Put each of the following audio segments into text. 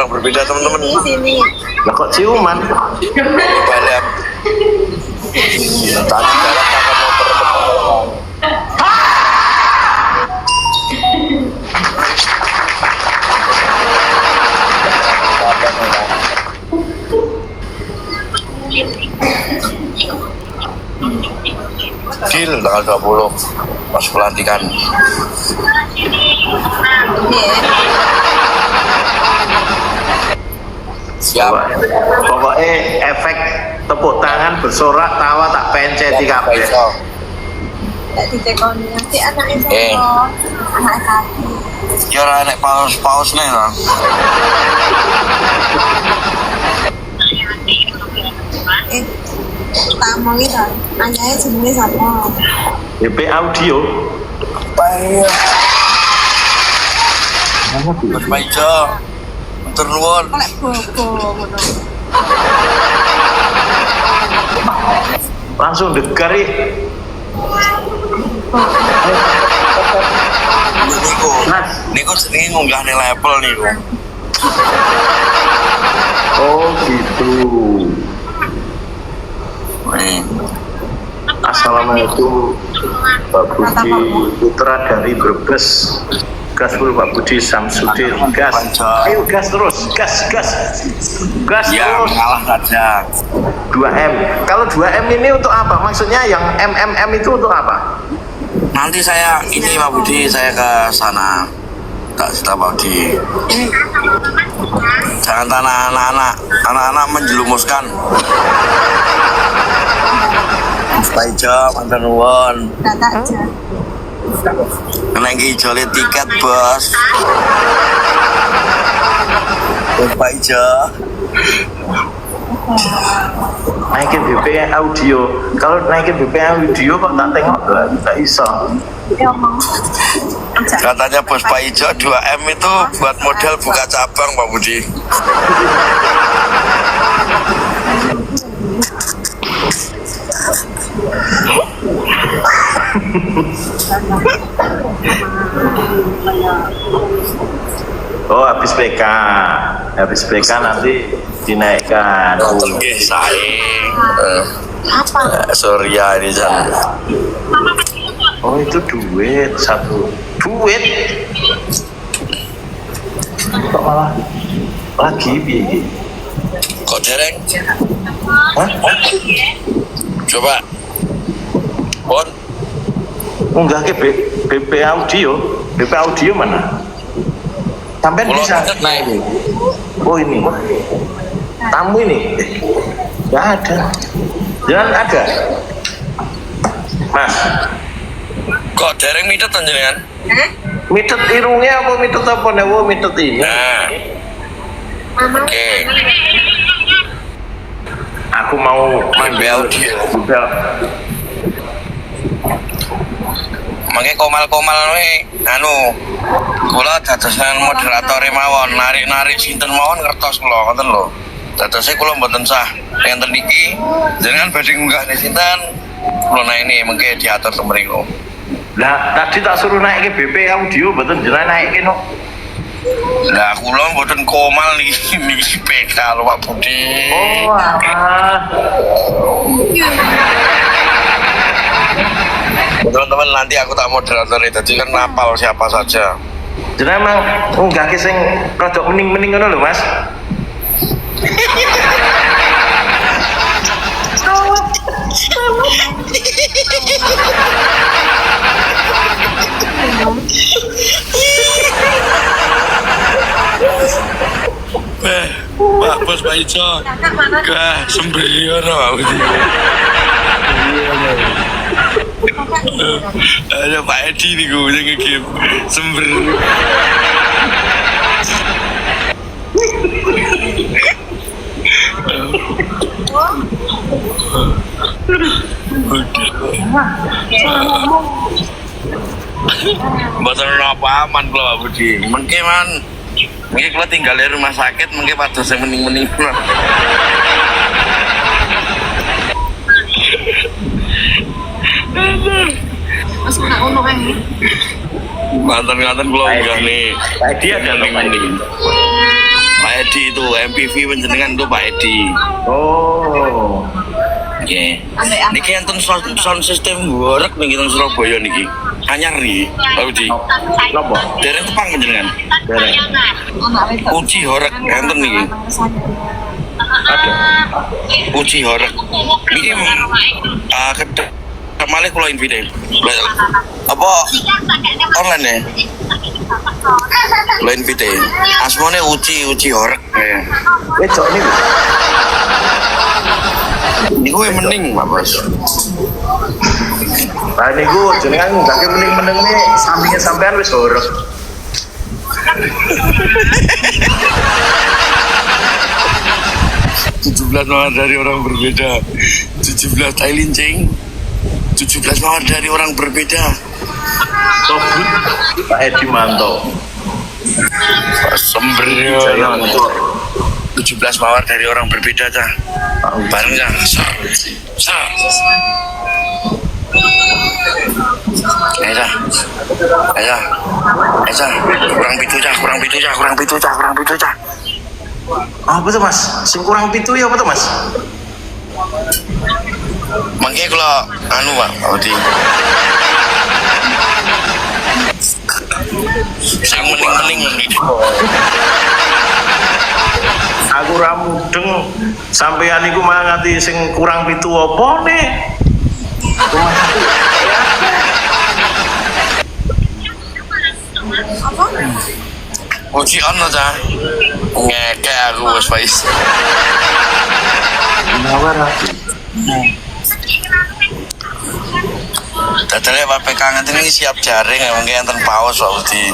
yang berbeda teman-teman. Sini. Lah kok ciuman? Ibadah. Tadi jalan akan mau bertemu. Deal tanggal 20 pas pelantikan. Siap. Pokoknya efek tepuk tangan bersorak tawa tak pencet di kabeh. Tak ditekoni nanti anaknya sama anak kaki. Ya ora nek paus nih lah. Tak mau gitu. Anaknya jenenge sapa? BP audio. Baik. Mas Paijo. Matur nuwun. Lek bobo ngono. Langsung degar ih. Niku sering ngunggah nih level niku. Oh gitu. Assalamualaikum Pak Budi Putra dari Brebes. Gas dulu Pak Budi Samsudin. Gas. Ayo gas terus. Gas. Ya Terus. kalah saja. 2M. Kalau 2M ini untuk apa? Maksudnya yang MMM itu untuk apa? Nanti saya ini Pak Budi saya ke sana. Tak cerita Pak Budi. Jangan tanah anak-anak menjelumuskan. Mas Paijo, mantan nuwun. Data aja. Nek iki jole tiket, Bos. Mas Paijo. Naikin BP audio. Kalau naikin BP audio kok tak tengok tak iso. Ya mau. Katanya Bos Paijo 2M itu buat model buka cabang Pak Budi. Oh habis PK nanti dinaikkan. Nggih sae. Apa? Surya ini Jan. Oh itu duit duit. Kok malah lagi piye? Kok dereng? Hah? Coba. Bon. Unggah ke BP audio mana? Sampai bisa naik ini. Oh ini. Tamu ini. Nggak ada. Jangan ada. Mas. Kok dereng mitet panjenengan? Mitet irungnya apa mitet apa nih? Oh mitet ini. Nah. Oke. Aku mau BP audio. Udah. Mangke komal-komal we anu kula dadosan moderator mawon narik-narik sinten mawon ngertos kula ngoten lho. Dadose kula mboten sah enten iki jenengan badhe ngunggah sinten kula naik mengke diatur temriku. Lah tadi tak suruh naik ke BP audio mboten jenengan naik no. Lah kula mboten komal niki PK lho Pak Budi. Oh alah. Teman-teman nanti aku tak moderator jadi kan napal siapa saja. Jadi emang nggak kisah produk mening-mening ngono lho Mas. Pak Bos Paijo. Gah sembelian Pak Budi. Ada Pak Edi nih gue udah nge-game Sember. Betul apa aman kalau Pak Budi. Mungkin man, mungkin kalau tinggal di rumah sakit mungkin pada saya mending-mending. Mas nak ono ae. Mantan-mantan kalau enggak nih. Dia ada mending. Pak Edi itu MPV penjenengan itu Pak Edi. Oh. Nggih. Niki enten sound system worek ning kita Surabaya niki. Anyar nih, Pak Edi. Napa? Dereng tepang penjenengan. Dereng. Uji horek enten niki. Ada. Uji horek. Niki kedek malih kula invite. Apa online ya? Kula invite. Asmane uji horek. Wedok niku. Niku mending, Pak Bos. Nah niku jenengan gak mending-mending nih sampingnya sampean wis horek. Belas mawar dari orang berbeda. 17 Thailand 17 mawar dari orang berbeda. Tobut Pak Edi Manto. Sembrono. 17 mawar dari orang berbeda dah. Bareng dah. Ayo, kurang pitu cah. Apa tuh mas? Sing kurang pitu ya apa tuh mas? Mangke kalau anu Pak Odi. Sing mending Aku ramudeng sampean iku malah nganti sing kurang pitu apa nih? Uji ono ta. Ngeke aku wis wis. Nawar aku. Dadane Pak PK ngenten iki siap jaring ya mungkin enten paus Pak Udi.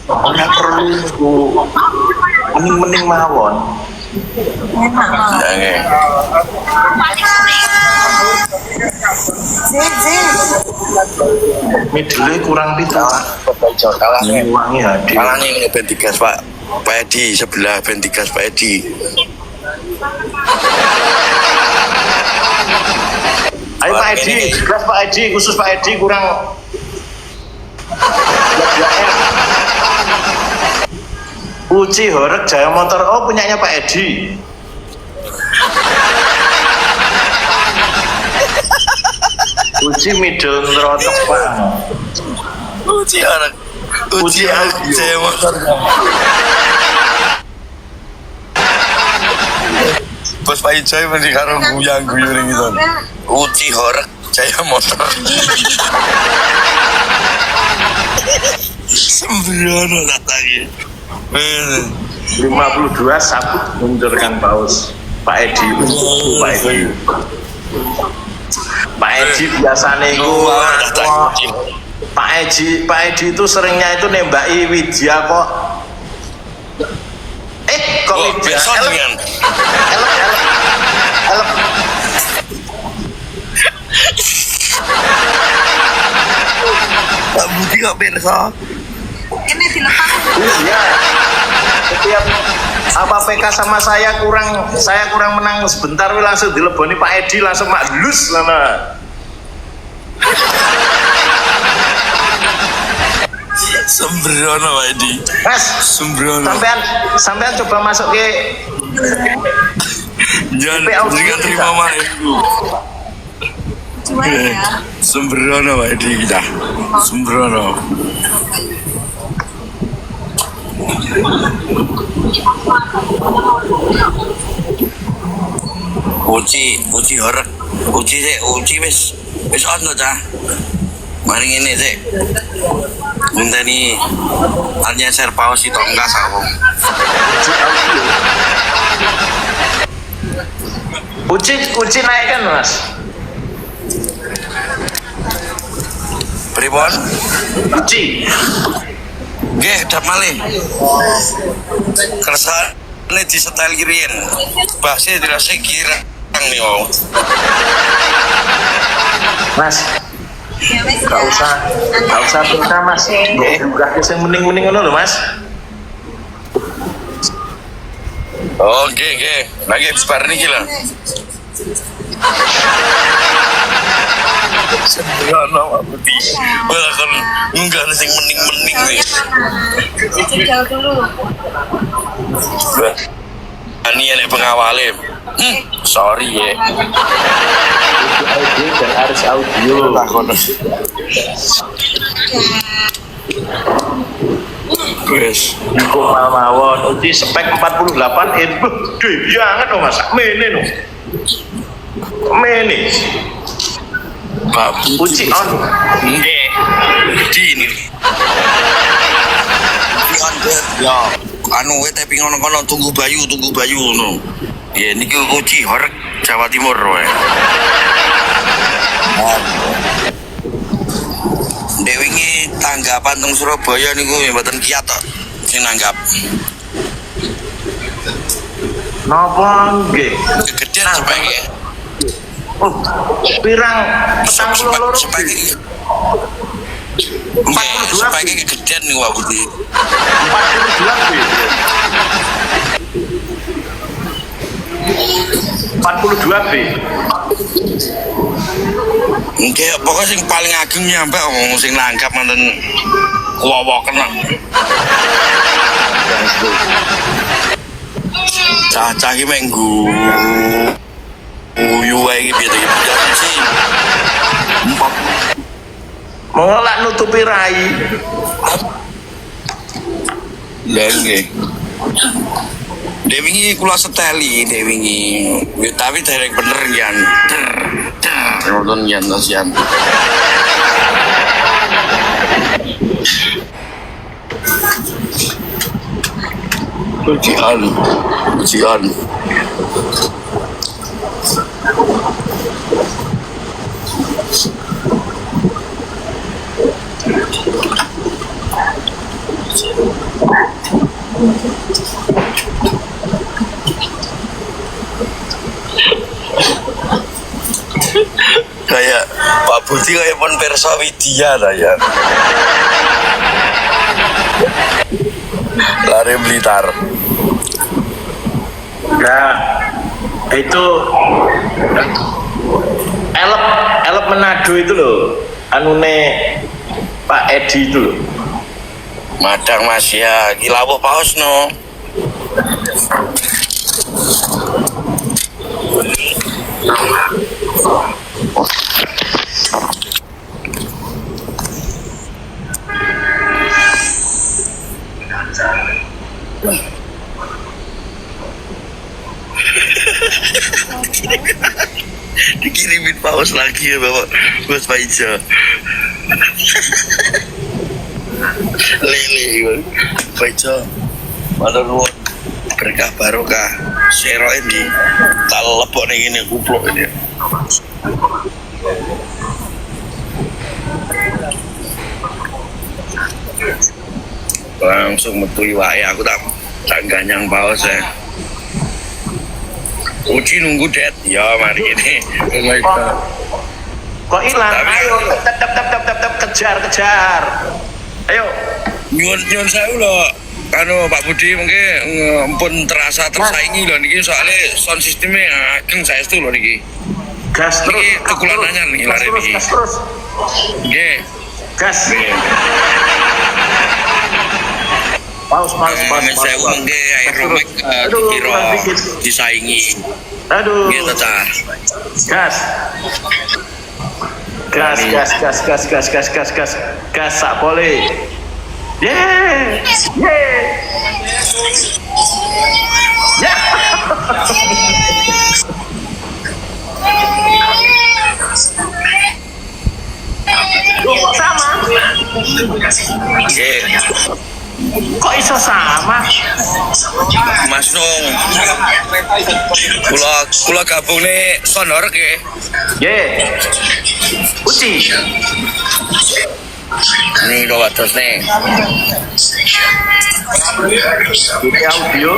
Ora perlu niku. Mending mawon. Enak Ya nggih. Zin. Midile kurang pitu. Kalah Wangi hadir. kalah ning ben digas Pak Edi sebelah ben digas Pak Edi. Ayo Pak Edi, kelas Pak Edi, khusus Pak Edi kurang. Uci horek Jaya Motor, oh punyanya Pak Edi. Uci middle nerotok Pak. Uji orang. Uji aja motor. Bos Pak Ijoy mesti karo guyang-guyu ning gitu. Uji horek Jaya Motor. Sembrono lagi. 52 sabut meluncurkan paus Pak Edi. Pak Edi biasanya itu Pak Edi itu seringnya itu nembaki Widya kok. Kok Widya? Elep. Pak Budi kok perso? Ini dilepas. Iya. Setiap apa PK sama saya kurang menang sebentar langsung dileboni Pak Edi langsung maklus lana. Sembrono Pak Edi. Mas, Sembrono. sampean coba masuk ke Jangan terima mah itu. Jual ya. Sembrono Pak Edi kita. Sembrono. Uji horek. Uji wis ono ta. Mari ngene sik. Ngenteni hanya serpaus itu enggak aku. Uci naik kan mas? Pripun? Uci. Nggih, dap malih. Kersane di setel kirian. Bahasa dirasa kira nih wong. Mas, gak usah pinta mas. Buka yang mending ngono lho mas. Oh, nggih. Lagi bar niki lho. Sederhana Pak Budi. Malah kan enggak ada yang mending-mending nih. Cici jauh dulu. Ini yang pengawalnya. Sorry ya. Audio dan harus audio. Guys, Komal mawon. Uji spek 48 in. Duh, banget loh mas. Mene no. Mene. Pak Uji on. Di ini. Ya, anu tapi ngono-ngono tunggu bayu no. Ya niki uji horek Jawa Timur wae. Dewi ini tanggapan teng Surabaya niku mboten kiat tok sing nanggap. Napa nggih? Kegedean sepenge. Oh, pirang 42 sepenge. Nggih, sepenge kegedean niku Pak Budi. 42 B. Nggih, pokoknya sing paling ageng nyampe ngomong sing nanggap manten kuwawoken kok. Cah-cah iki menggu guyu wae iki piye to iki. Mengelak nutupi rai. Lah nggih. Dewi ini kula seteli Dewi ini, tapi derek bener yan, nonton yan nasian. Ujian. Kayak Pak Budi kayak pun Persa Widya lah ya. Lari Blitar. Nah, itu elep Manado itu loh, anune Pak Edi itu loh. Madang Mas ya, gila apa paus no. Dikirimin paus lagi ya Bapak Mas Paijo. Lele Paijo matur nuwun berkah barokah sero ini tak lepok ning ngene kuplok ini. Langsung metu iwake aku tak ganyang paus ya. Uji nunggu det, ya mari ini. Kok hilang? Ayo, tep kejar. Ayo. Nyun sewu lho. Anu Pak Budi mungkin pun tersaingi lho niki soalnya sound sistemnya ageng saestu lho niki. Gas terus. Niki tukulan anyar niki lare niki. Gas terus. Nggih. Gas. Paus. Sewu mungkin aeromek dikira disaingi. Aduh. Gitu cah. Gas. Gas sak pole. Yeah. Kok sama? Kok iso sama? Mas Nung. Kula gabung nih Sonorek ya. Uci. Ini udah terus nih. Ini audio.